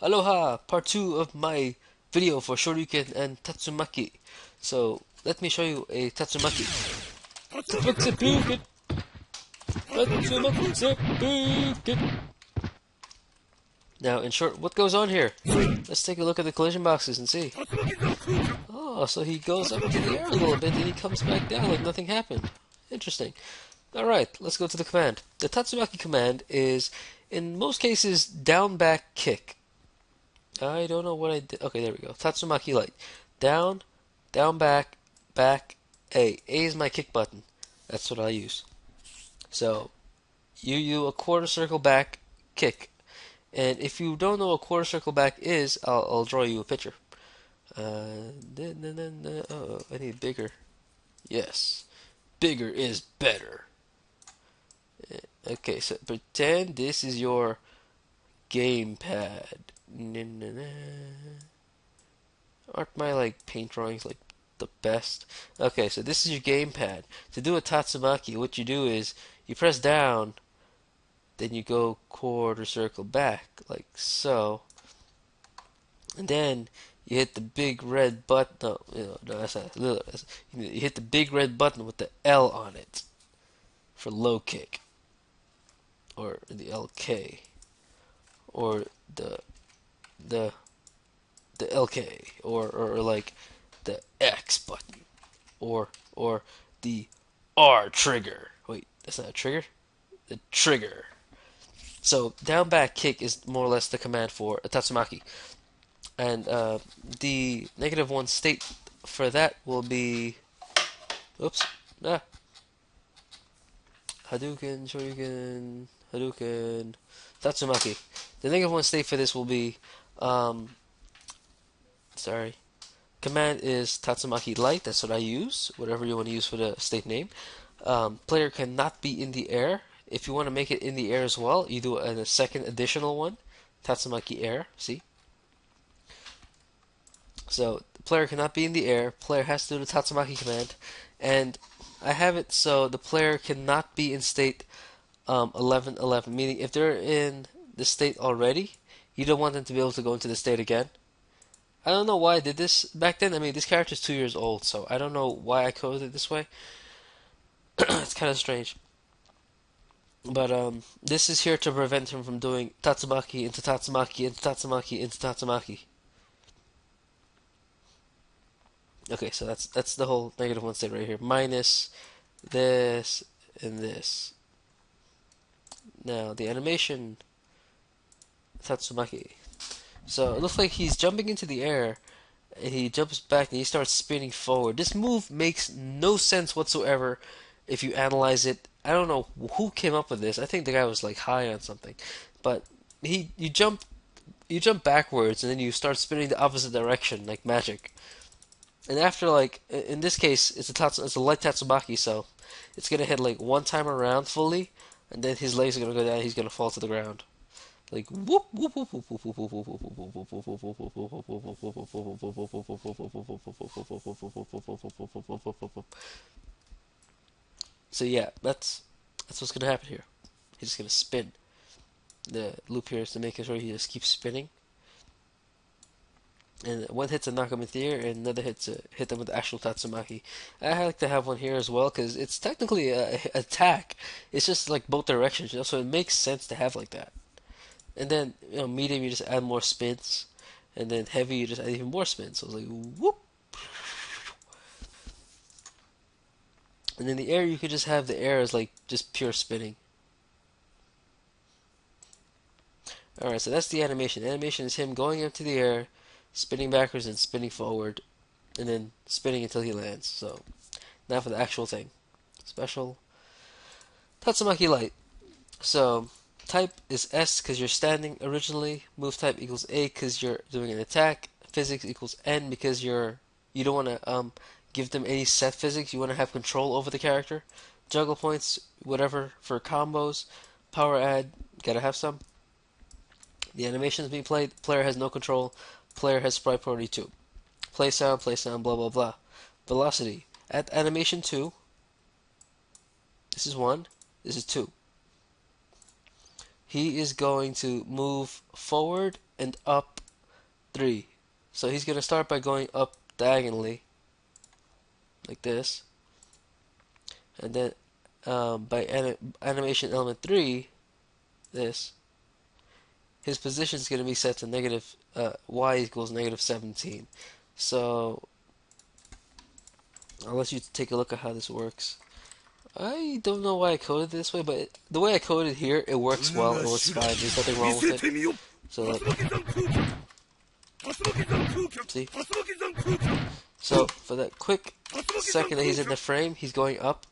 Aloha! Part 2 of my video for Shoryuken and Tatsumaki. So, let me show you a Tatsumaki. Tatsumaki! Now, in short, what goes on here? Let's take a look at the collision boxes and see. Oh, so he goes up into the air a little bit and he comes back down like nothing happened. Interesting. Alright, let's go to the command. The Tatsumaki command is, in most cases, down, back, kick. I don't know what I did. Okay, there we go. Tatsumaki light. Down, down, back, back, A. A is my kick button. That's what I use. So, you do a quarter circle back, kick. And if you don't know what quarter circle back is, I'll draw you a picture. Oh, I need bigger. Yes. Bigger is better. Okay, so pretend this is your gamepad. Aren't my paint drawings the best? Okay, so this is your gamepad. To do a Tatsumaki, what you do is you press down, then you go quarter circle back like so, and then you hit the big red button. No, that's not. You hit the big red button with the L on it for low kick, or the LK, or the LK, or like the X button, or the R trigger. Wait, that's not a trigger. The trigger. So down back kick is more or less the command for a Tatsumaki, and the -1 state for that will be, oops, Hadouken, Shoryuken, Hadouken, Tatsumaki. The -1 state for this will be, command is Tatsumaki light. That's what I use. Whatever you want to use for the state name. Player cannot be in the air. If you want to make it in the air as well, you do a second additional one, Tatsumaki air. See? So the player cannot be in the air. Player has to do the Tatsumaki command, and I have it so the player cannot be in state 1111. Meaning, if they're in the state already, you don't want them to be able to go into the state again. I don't know why I did this back then. I mean, this character is 2 years old, so I don't know why I coded it this way. It's kind of strange. But this is here to prevent him from doing Tatsumaki into Tatsumaki into Tatsumaki into Tatsumaki. Okay, so that's the whole -1 state right here. Minus this and this. Now the animation Tatsumaki. So it looks like he's jumping into the air, and he jumps back and he starts spinning forward. This move makes no sense whatsoever if you analyze it. I don't know who came up with this. I think the guy was high on something, but you jump backwards and then you start spinning the opposite direction like magic. And after in this case it's a light Tatsumaki, so it's gonna hit one time around fully, and then his legs are gonna go down. He's gonna fall to the ground. Like whoop whoop whoop whoop whoop whoop whoop whoop whoop whoop. So yeah, that's what's gonna happen here. He's just gonna spin. The loop here is to make sure he just keeps spinning. And one hit's a knock him into the air, and another hit's a hit them with the actual Tatsumaki. I like to have one here as well because it's technically a attack. It's just both directions, so it makes sense to have like that. And then medium, you just add more spins, and then heavy, you just add even more spins. So it's like whoop. And in the air, you could just have the air as just pure spinning. Alright, so that's the animation. The animation is him going up to the air, spinning backwards and spinning forward, and then spinning until he lands. So, now for the actual thing. Special Tatsumaki light. So, type is S because you're standing originally. Move type equals A because you're doing an attack. Physics equals N because you don't want to give them any set physics. You want to have control over the character. Juggle points, whatever, for combos. Power add, gotta have some. The animation is being played. Player has no control. Player has sprite priority 2. Play sound, blah blah blah. Velocity. At animation 2, this is 1, this is 2. he is going to move forward and up 3. So he's going to start by going up diagonally, like this. And then by animation element 3, this, his position is going to be set to negative, y equals negative 17. So I'll let you take a look at how this works. I don't know why I coded it this way, but the way I coded here, it works well, it works fine, there's nothing wrong with it. So like, see? So for that quick second that he's in the frame, he's going up.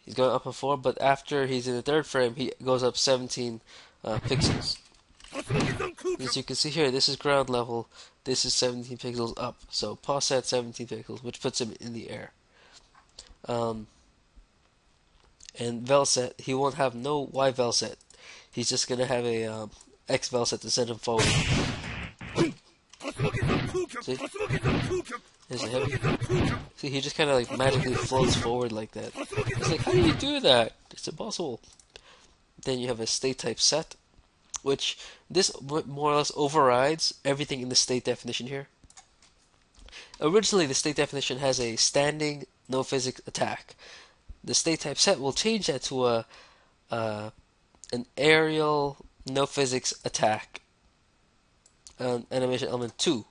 He's going up and forward, but after he's in the third frame, he goes up 17 pixels. As you can see here, this is ground level, this is 17 pixels up. So pause at 17 pixels, which puts him in the air. And vel set, he won't have no Y vel set. He's just gonna have a X vel set to send him forward. See? Is it heavy? See, he just kind of like magically floats forward like that. It's like, how do you do that? It's impossible. Then you have a state type set, which this more or less overrides everything in the state definition here. Originally, the state definition has a standing no physics attack. The state type set will change that to an aerial no physics attack. Animation element 2.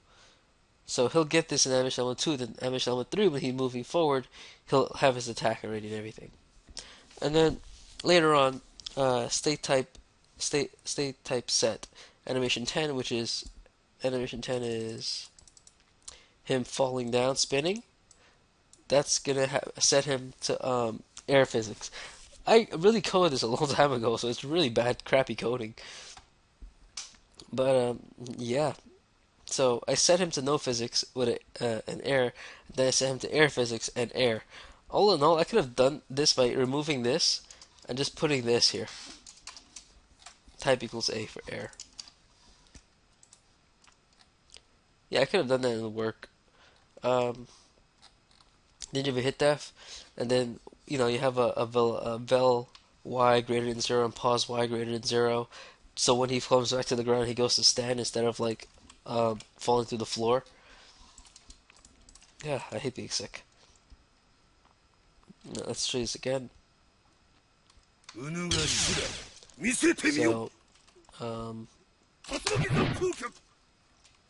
So he'll get this in animation element 2, then animation element 3, when he's moving forward, he'll have his attack already and everything. And then later on, state type set animation 10, which is animation 10 is him falling down, spinning. That's gonna set him to air physics. I really coded this a long time ago, so it's really bad, crappy coding. But yeah. So I set him to no physics with an air, then I set him to air physics and air. All in all, I could have done this by removing this and just putting this here. Type equals A for air. Yeah, I could have done that in the work. Then you have a hit def, and then you have a vel y greater than 0 and pause y greater than 0. So when he comes back to the ground, he goes to stand instead of like falling through the floor. Yeah, I hate being sick. No, let's try this again. So,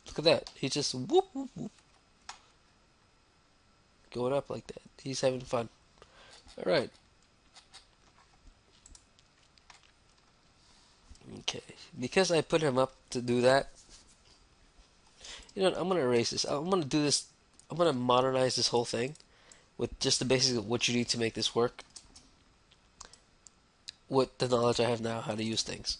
look at that. He just whoop whoop whoop. Going up like that. He's having fun. Alright. Okay. Because I put him up to do that, you know what, I'm going to erase this. I'm going to do this. I'm going to modernize this whole thing with just the basics of what you need to make this work. With the knowledge I have now, how to use things.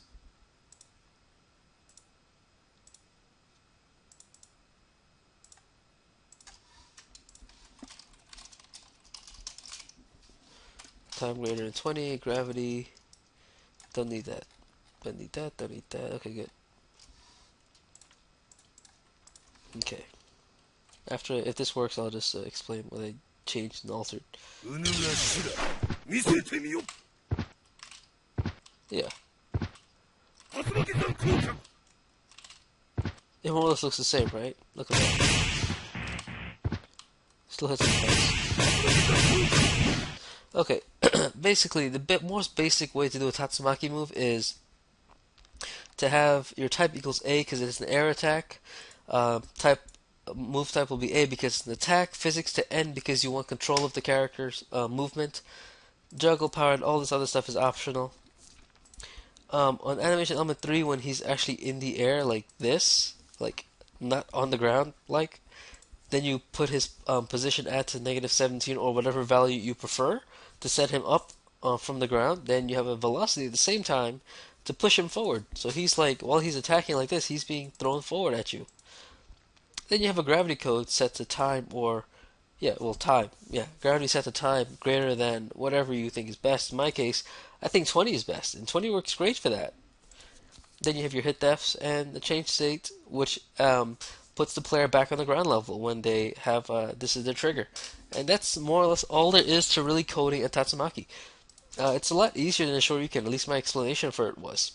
Time greater than 20, gravity, don't need that. Don't need that, don't need that. Okay, good. Okay. After, if this works, I'll just explain what I changed and altered. Yeah. It more or less looks the same, right? Look at that. Still hits the face. Okay. Basically, the most basic way to do a Tatsumaki move is to have your type equals A because it's an air attack. Move type will be A because it's an attack. Physics to N because you want control of the character's movement. Juggle power and all this other stuff is optional. On animation element 3, when he's actually in the air like this, like not on the ground, like, then you put his position at to negative 17 or whatever value you prefer to set him up from the ground. Then you have a velocity at the same time to push him forward. So he's like, while he's attacking like this, he's being thrown forward at you. Then you have a gravity code set to time time. Yeah, gravity set to time greater than whatever you think is best. In my case, I think 20 is best, and 20 works great for that. Then you have your hit defs and the change state, which puts the player back on the ground level when they have this is their trigger. And that's more or less all there is to really coding a Tatsumaki. It's a lot easier than a Shoryuken, at least my explanation for it was.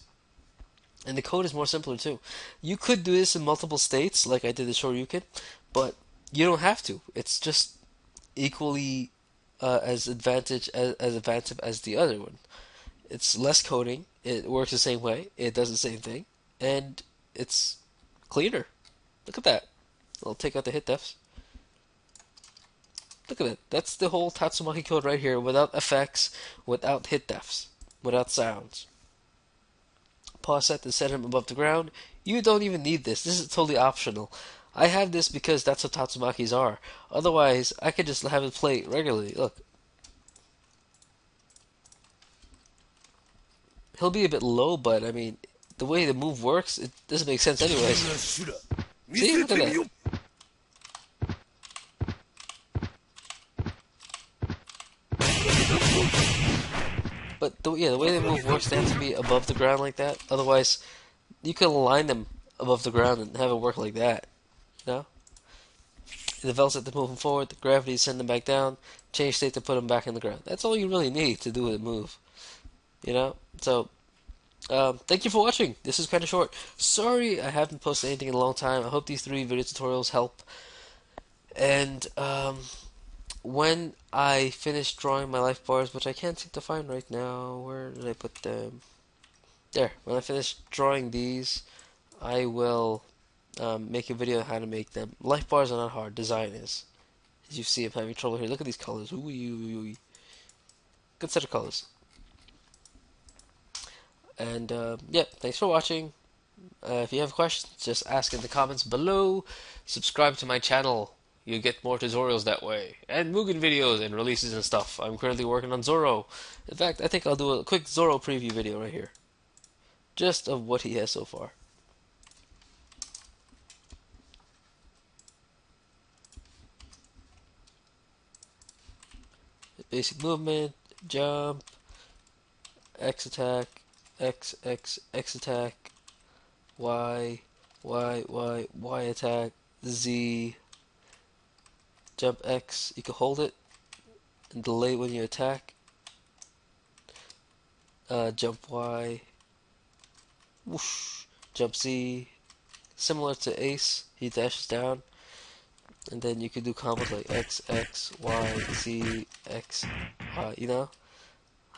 And the code is more simpler too. You could do this in multiple states, like I did the Shoryuken, but you don't have to. It's just equally as advanced as the other one. It's less coding. It works the same way. It does the same thing, and it's cleaner. Look at that. I'll take out the hit defs. Look at it. That's the whole Tatsumaki code right here, without effects, without hit defs, without sounds. Pause set to set him above the ground. You don't even need this. This is totally optional. I have this because that's what Tatsumakis are. Otherwise, I could just have it play regularly. Look. He'll be a bit low, but I mean, the way the move works, it doesn't make sense anyways. See, look at that. But the way the move works, they have to be above the ground like that. Otherwise, you can align them above the ground and have it work like that. You know? The velocity to move them forward, the gravity to send them back down, change state to put them back in the ground. That's all you really need to do with a move. You know? So, thank you for watching. This is kind of short. Sorry I haven't posted anything in a long time. I hope these 3 video tutorials help. And, when I finish drawing my life bars, which I can't seem to find right now, where did I put them? There. When I finish drawing these, I will make a video on how to make them. Life bars are not hard. Design is. As you see, I'm having trouble here. Look at these colors. Ooh, good set of colors. And yeah, thanks for watching. If you have questions, just ask in the comments below. Subscribe to my channel. You get more tutorials that way. And Mugen videos and releases and stuff. I'm currently working on Zoro. In fact, I think I'll do a quick Zoro preview video right here. Just of what he has so far. Basic movement, jump, X attack, X attack, Y attack, Z, jump X, you can hold it and delay when you attack, jump Y, whoosh, jump Z, similar to Ace, he dashes down, and then you can do combos like X, Y, Z, X, Y, you know?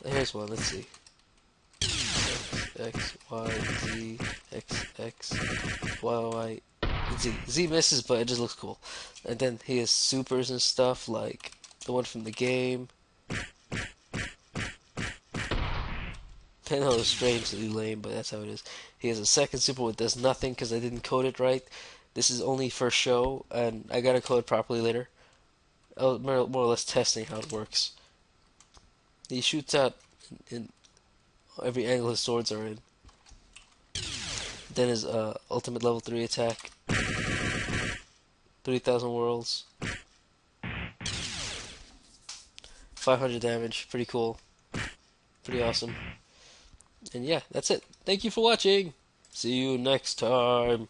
Here's one, let's see. X, Y, Z, X, Y, Z. Z misses, but it just looks cool. And then he has supers and stuff, like the one from the game. I know it's strangely lame, but that's how it is. He has a second super which does nothing because I didn't code it right. This is only for show, and I gotta code it properly later. I was more or less testing how it works. He shoots out in every angle his swords are in. Then his ultimate level 3 attack. 3,000 worlds. 500 damage. Pretty cool. Pretty awesome. And yeah, that's it. Thank you for watching. See you next time.